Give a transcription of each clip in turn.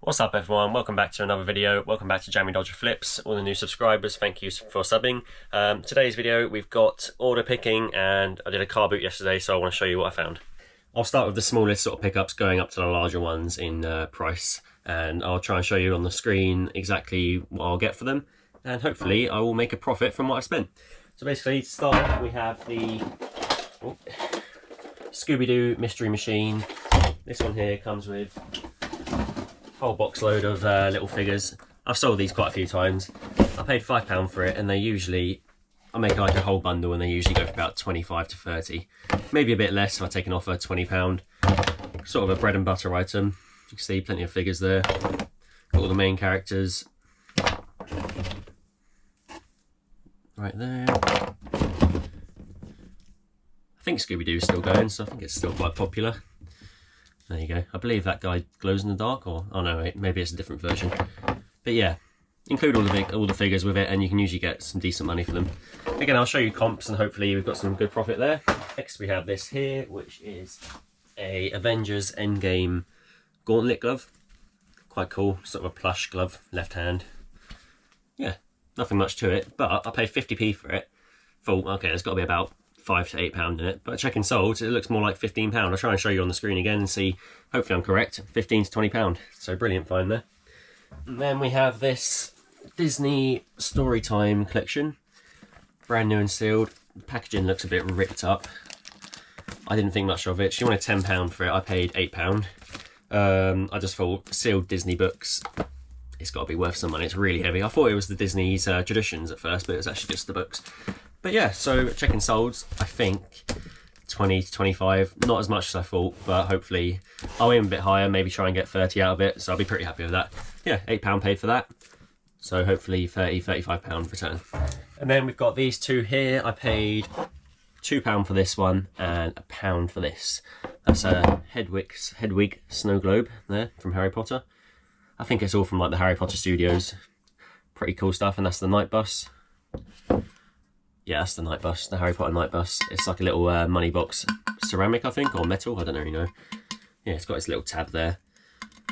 What's up everyone, welcome back to another video, welcome back to Jammy Dodger Flips. All the new subscribers, thank you for subbing. Today's video we've got order picking, and I did a car boot yesterday, so I want to show you what I found. I'll start with the smallest sort of pickups going up to the larger ones in price, and I'll try and show you on the screen exactly what I'll get for them, and hopefully I will make a profit from what I spent. So basically, to start off, we have the Scooby-Doo mystery machine. This one here comes with whole box load of little figures. I've sold these quite a few times. I paid £5 for it, and they usually, I make like a whole bundle, and they usually go for about 25 to 30, maybe a bit less if I take an offer, £20. Sort of a bread and butter item. You can see plenty of figures there. Got all the main characters right there. I think Scooby-Doo is still going, so I think it's still quite popular. There you go. I believe that guy glows in the dark, or oh no, wait, maybe it's a different version. But yeah, include all the figures with it, and you can usually get some decent money for them. Again, I'll show you comps, and hopefully we've got some good profit there. Next, we have this here, which is a Avengers Endgame gauntlet glove. Quite cool, sort of a plush glove, left hand. Yeah, nothing much to it, but I paid 50p for it. Full. Okay, there's got to be about £5 to £8 in it, but checking sold, it looks more like £15. I'll try and show you on the screen again and see, hopefully I'm correct, £15 to £20. So brilliant find there. And then we have this Disney Storytime collection, brand new and sealed. The packaging looks a bit ripped up. I didn't think much of it. She wanted £10 for it, I paid £8. I just thought sealed Disney books, it's got to be worth some money. It's really heavy. I thought it was the Disney's traditions at first, but it was actually just the books. But yeah, so checking solds, I think 20 to 25, not as much as I thought, but hopefully I'll aim a bit higher, maybe try and get 30 out of it, so I'll be pretty happy with that. Yeah, £8 paid for that, so hopefully £30–35 return. And then we've got these two here. I paid £2 for this one and £1 for this. That's a Hedwig snow globe there from Harry Potter. I think it's all from like the Harry Potter studios. Pretty cool stuff, and that's the night bus. Yeah, that's the night bus, the Harry Potter night bus. It's like a little money box, ceramic I think, or metal, I don't really know. Yeah, it's got its little tab there.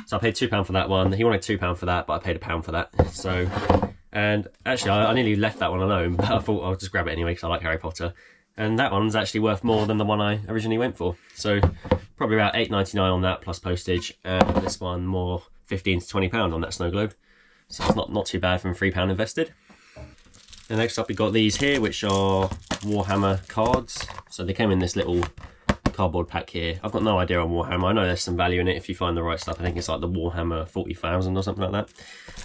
So I paid £2 for that one. He wanted £2 for that, but I paid £1 for that. So, and actually I nearly left that one alone, but I thought I'll just grab it anyway because I like Harry Potter. And that one's actually worth more than the one I originally went for. So probably about £8.99 on that plus postage, and this one more £15 to £20 on that snow globe. So it's not too bad from £3 invested. And next up we got these here, which are Warhammer cards. So they came in this little cardboard pack here. I've got no idea on Warhammer. I know there's some value in it if you find the right stuff. I think it's like the Warhammer 40,000 or something like that.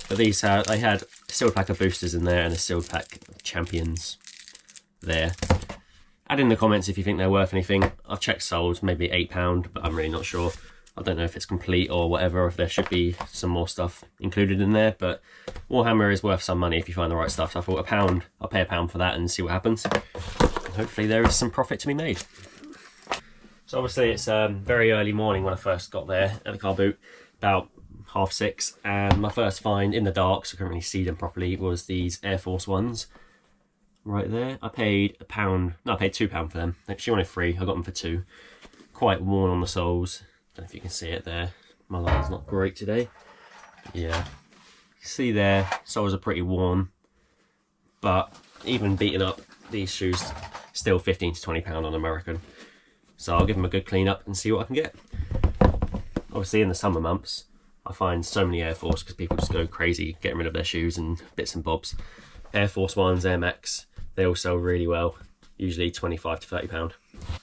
But these, they had a sealed pack of boosters in there and a sealed pack of champions there. Add in the comments if you think they're worth anything. I've checked sold, maybe £8, but I'm really not sure. I don't know if it's complete or whatever, or if there should be some more stuff included in there, but Warhammer is worth some money if you find the right stuff. So I thought £1, I'll pay £1 for that and see what happens. And hopefully there is some profit to be made. So obviously it's very early morning when I first got there at the car boot, about 6:30, and my first find in the dark, so I couldn't really see them properly, was these Air Force Ones. Right there. I paid £1, no, I paid £2 for them. She wanted 3, I got them for 2. Quite worn on the soles. Don't know if you can see it there. My light's not great today. Yeah. See there, soles are pretty worn. But even beaten up, these shoes still £15 to £20 on American. So I'll give them a good clean up and see what I can get. Obviously in the summer months, I find so many Air Force because people just go crazy getting rid of their shoes and bits and bobs. Air Force Ones, Air Max, they all sell really well. Usually 25 to £30.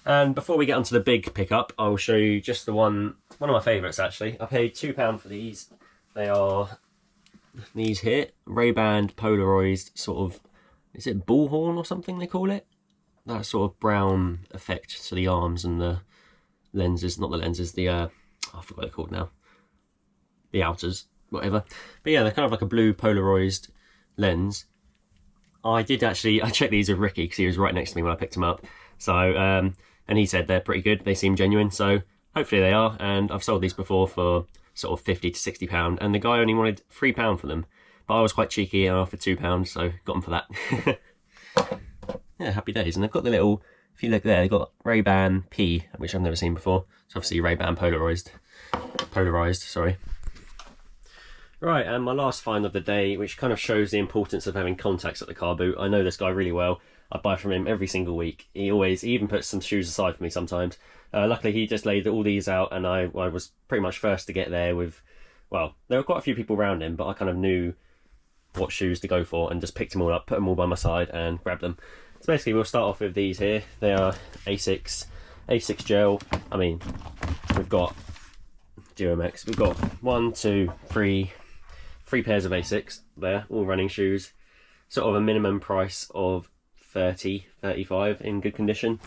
And before we get onto the big pickup, I will show you just the one of my favourites actually. I paid £2 for these. They are these here, Ray-Ban polarised sort of, is it bullhorn or something they call it? That sort of brown effect to the arms and the lenses, not the lenses, the, I forgot what they're called now. The outers, whatever. But yeah, they're kind of like a blue polarised lens. I checked these with Ricky because he was right next to me when I picked them up. So, and he said they're pretty good. They seem genuine. So hopefully they are. And I've sold these before for sort of £50 to £60. And the guy only wanted £3 for them. But I was quite cheeky and I offered £2. So got them for that. Yeah, happy days. And they've got the little, if you look there, they've got Ray-Ban P, which I've never seen before. So obviously Ray-Ban polarised, sorry. Right, and my last find of the day, which kind of shows the importance of having contacts at the car boot. I know this guy really well. I buy from him every single week. He even puts some shoes aside for me sometimes. Luckily, he just laid all these out, and I was pretty much first to get there with, well, there were quite a few people around him, but I kind of knew what shoes to go for and just picked them all up, put them all by my side and grabbed them. So basically, we'll start off with these here. They are Asics gel. I mean, we've got Duomex. We've got 3 pairs of Asics there, all running shoes. Sort of a minimum price of 30, 35 in good condition.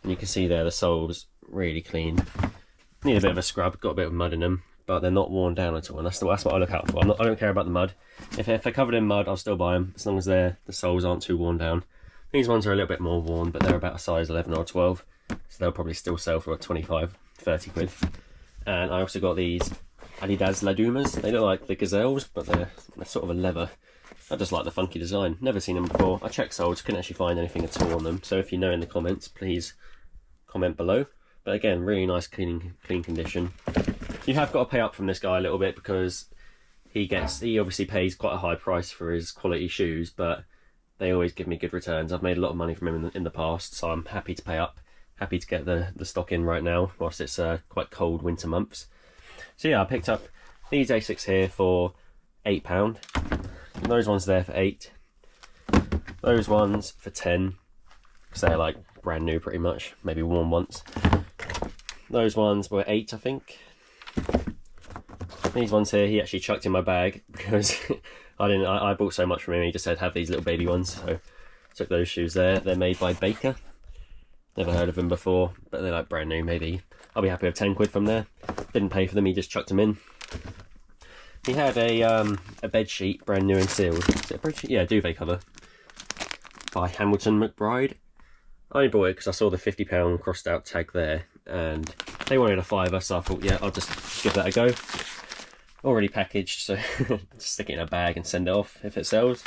And you can see there the soles really clean. Need a bit of a scrub, got a bit of mud in them, but they're not worn down at all. And that's what I look out for. I don't care about the mud. If they're covered in mud, I'll still buy them as long as the soles aren't too worn down. These ones are a little bit more worn, but they're about a size 11 or 12, so they'll probably still sell for 25, 30 quid. And I also got these Adidas Ladumas. They look like the Gazelles, but they're sort of a leather. I just like the funky design. Never seen them before. I checked soles, couldn't actually find anything at all on them. So if you know in the comments, please comment below. But again, really nice clean condition. You have got to pay up from this guy a little bit because he obviously pays quite a high price for his quality shoes, but they always give me good returns. I've made a lot of money from him in the past, so I'm happy to pay up. Happy to get the stock in right now, whilst it's quite cold winter months. So yeah, I picked up these Asics here for £8. Those ones there for 8. Those ones for 10, because they're like brand new pretty much, maybe worn once. Those ones were 8, I think. These ones here, he actually chucked in my bag because I bought so much from him. He just said have these little baby ones, so took those shoes there. They're made by Baker. Never heard of them before, but they're like brand new. Maybe I'll be happy with 10 quid from there. Didn't pay for them, he just chucked them in. He had a bed sheet, brand new and sealed. Is it a bed sheet? Yeah, duvet cover by Hamilton McBride. I only bought it because I saw the £50 crossed out tag there, and they wanted a £5, so I thought, yeah, I'll just give that a go. Already packaged, so just stick it in a bag and send it off if it sells.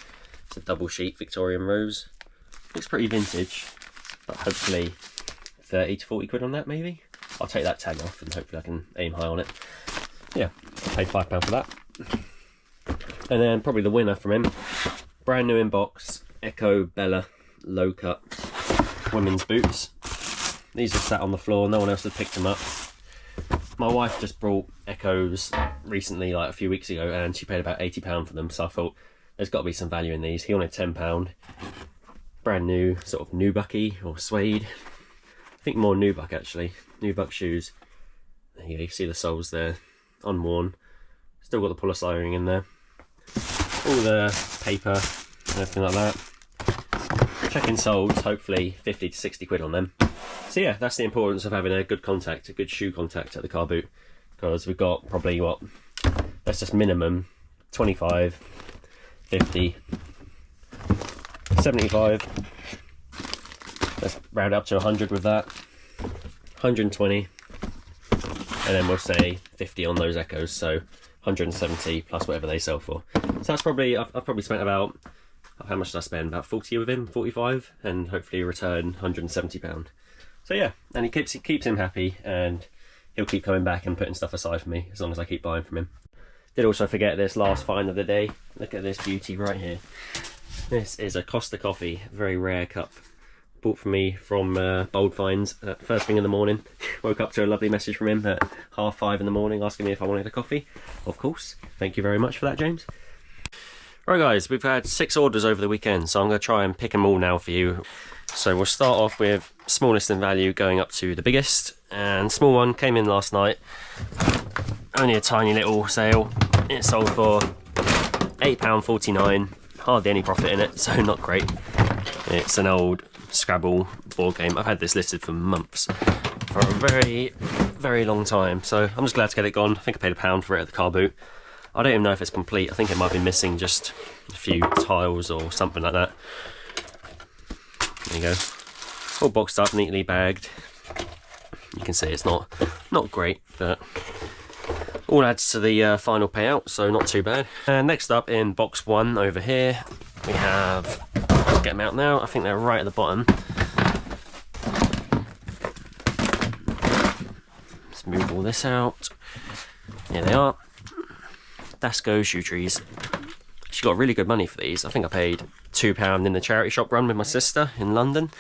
It's a double sheet Victorian rose. Looks pretty vintage, but hopefully 30 to 40 quid on that maybe. I'll take that tag off and hopefully I can aim high on it. Yeah, I paid £5 for that. And then probably the winner from him, brand new in box, Echo Bella low cut women's boots. These are sat on the floor, no one else has picked them up. My wife just brought Echoes recently, like a few weeks ago, and she paid about £80 for them, so I thought there's got to be some value in these. He wanted £10. Brand new, sort of nubucky or suede. I think more nubuck actually, nubuck shoes. There you go, you see the soles there, unworn. Still got the polystyrene in there. All the paper and everything like that. Checking soles, hopefully 50 to 60 quid on them. So yeah, that's the importance of having a good contact, a good shoe contact at the car boot. Because we've got probably, what, that's just minimum 25, 50, 75. Let's round up to 100 with that. 120. And then we'll say 50 on those Echoes, so 170 plus whatever they sell for. So that's probably, I've probably spent about, how much did I spend? About 40 with him, 45, and hopefully return £170. So yeah, and he keeps him happy, and he'll keep coming back and putting stuff aside for me as long as I keep buying from him. Did also forget this last find of the day. Look at this beauty right here. This is a Costa Coffee, very rare cup. Bought for me from Bold Finds first thing in the morning. Woke up to a lovely message from him at 5:30 in the morning asking me if I wanted a coffee. Of course. Thank you very much for that, James. Right guys, we've had 6 orders over the weekend, so I'm going to try and pick them all now for you. So we'll start off with smallest in value going up to the biggest. And small one came in last night. Only a tiny little sale. It sold for £8.49. Hardly any profit in it, so not great. It's an old Scrabble board game. I've had this listed for months, for a very, very long time. So I'm just glad to get it gone. I think I paid £1 for it at the car boot. I don't even know if it's complete. I think it might be missing just a few tiles or something like that. There you go. All boxed up, neatly bagged. You can see it's not great, but all adds to the final payout, so not too bad. And next up in box 1 over here, we have, let's get them out now, I think they're right at the bottom. Let's move all this out. Here they are. Dasco shoe trees. She got really good money for these. I think I paid £2 in the charity shop run with my sister in London.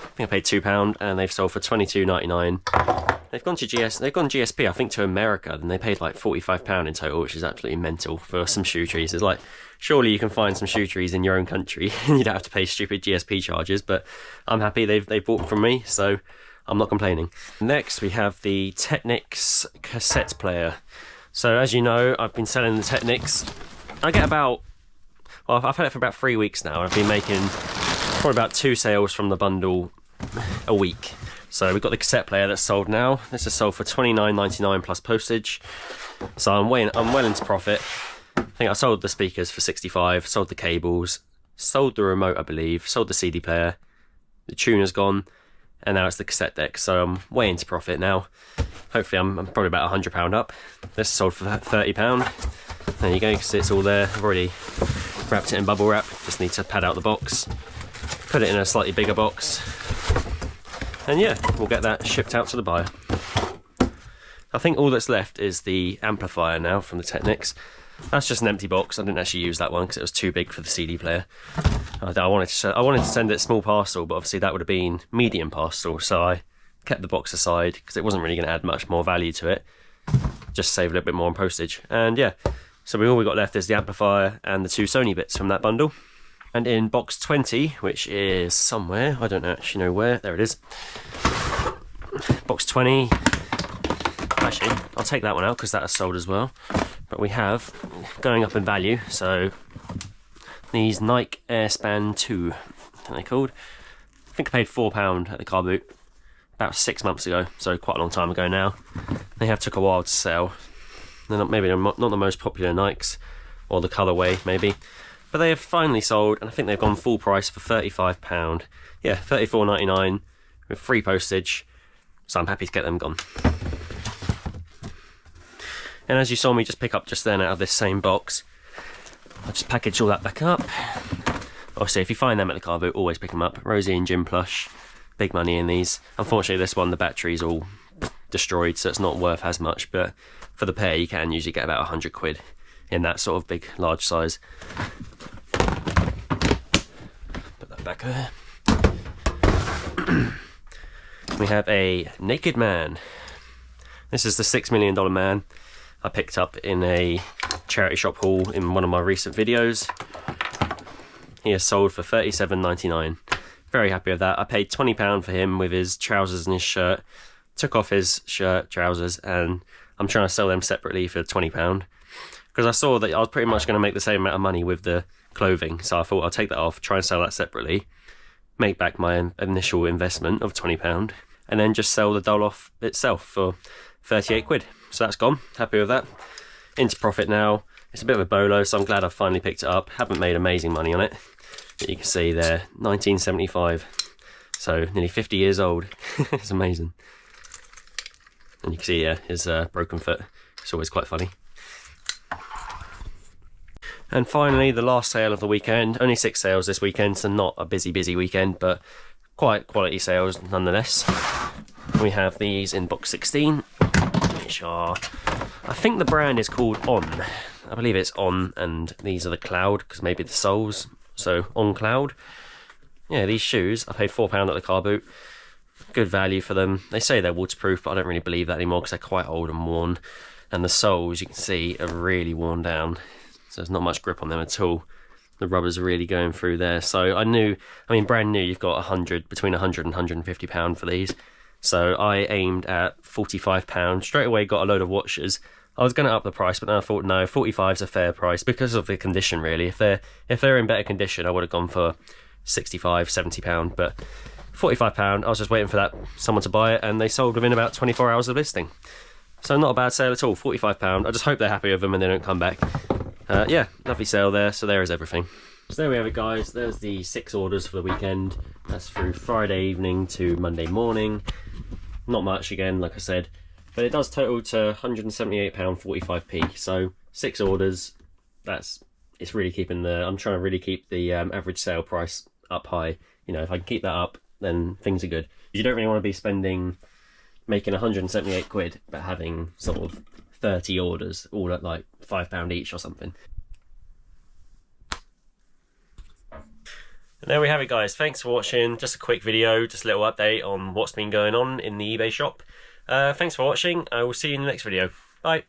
I think I paid £2 and they've sold for £22.99. They've gone GSP, I think, to America, and they paid like £45 in total, which is absolutely mental for some shoe trees. It's like, surely you can find some shoe trees in your own country and you don't have to pay stupid GSP charges, but I'm happy they've bought from me, so I'm not complaining. Next, we have the Technics cassette player. So as you know, I've been selling the Technics. I get about, well, I've had it for about 3 weeks now. I've been making probably about 2 sales from the bundle a week. So we've got the cassette player that's sold now. This is sold for $29.99 plus postage. So I'm well into profit. I think I sold the speakers for $65, sold the cables, sold the remote, I believe, sold the CD player, the tuner's gone, and now it's the cassette deck. So I'm way into profit now. Hopefully I'm probably about £100 up. This is sold for £30. There you go, you can see it's all there. I've already wrapped it in bubble wrap. Just need to pad out the box, put it in a slightly bigger box. And yeah, we'll get that shipped out to the buyer. I think all that's left is the amplifier now from the Technics. That's just an empty box. I didn't actually use that one because it was too big for the CD player. I wanted to send it small parcel, but obviously that would have been medium parcel, so I kept the box aside because it wasn't really going to add much more value to it. Just save a little bit more on postage. And yeah, so all we got left is the amplifier and the 2 Sony bits from that bundle. And in box 20, which is somewhere, I don't actually know where, there it is. Box 20, actually, I'll take that one out because that is sold as well. But we have, going up in value, so these Nike Airspan 2, I think they're called. I think I paid £4 at the car boot about 6 months ago, so quite a long time ago now. They have took a while to sell. They're not the most popular Nikes, or the colourway maybe. But they have finally sold, and I think they've gone full price for £35. Yeah, $34.99 with free postage. So I'm happy to get them gone. And as you saw me just pick up just then out of this same box, I'll just package all that back up. Obviously, if you find them at the car boot, always pick them up. Rosie and Gym Plush, big money in these. Unfortunately, this one, the battery's all destroyed, so it's not worth as much. But for the pair, you can usually get about £100 in that sort of big, large size. Put that back there. We have a Naked Man. This is the $6 Million Man I picked up in a charity shop haul in one of my recent videos. He is sold for $37.99. Very happy with that. I paid £20 for him with his trousers and his shirt. Took off his shirt, trousers, and I'm trying to sell them separately for £20. Because I saw that I was pretty much going to make the same amount of money with the clothing. So I thought I'll take that off, try and sell that separately, make back my initial investment of £20, and then just sell the doll off itself for £38. So that's gone. Happy with that. Into profit now. It's a bit of a bolo, so I'm glad I finally picked it up. Haven't made amazing money on it. But you can see there, 1975. So nearly 50 years old. It's amazing. And you can see, yeah, his broken foot. It's always quite funny. And finally, the last sale of the weekend. Only 6 sales this weekend, so not a busy weekend, but quite quality sales nonetheless. We have these in box 16, which are, I think the brand is called On. I believe it's On, and these are the Cloud, because maybe the soles, so On Cloud. Yeah, these shoes, I paid £4 at the car boot. Good value for them. They say they're waterproof, but I don't really believe that anymore because they're quite old and worn. And the soles, you can see, are really worn down. So there's not much grip on them at all. The rubber's really going through there. So I mean, brand new, you've got between £100 and £150 for these. So I aimed at £45. Straight away got a load of watches. I was going to up the price, but then I thought, no, 45 is a fair price because of the condition, really. If they're in better condition, I would have gone for £65, £70. But £45, I was just waiting for someone to buy it, and they sold within about 24 hours of listing. So not a bad sale at all, £45. I just hope they're happy with them and they don't come back. Yeah, lovely sale there, so there is everything. So there we have it, guys. There's the 6 orders for the weekend. That's through Friday evening to Monday morning. Not much again, like I said, but it does total to £178.45p. So 6 orders, it's really keeping I'm trying to really keep the average sale price up high. You know, if I can keep that up, then things are good. You don't really want to be making £178, but having sort of 30 orders, all at like £5 each or something. And there we have it, guys. Thanks for watching. Just a quick video, just a little update on what's been going on in the eBay shop. Thanks for watching. I will see you in the next video. Bye.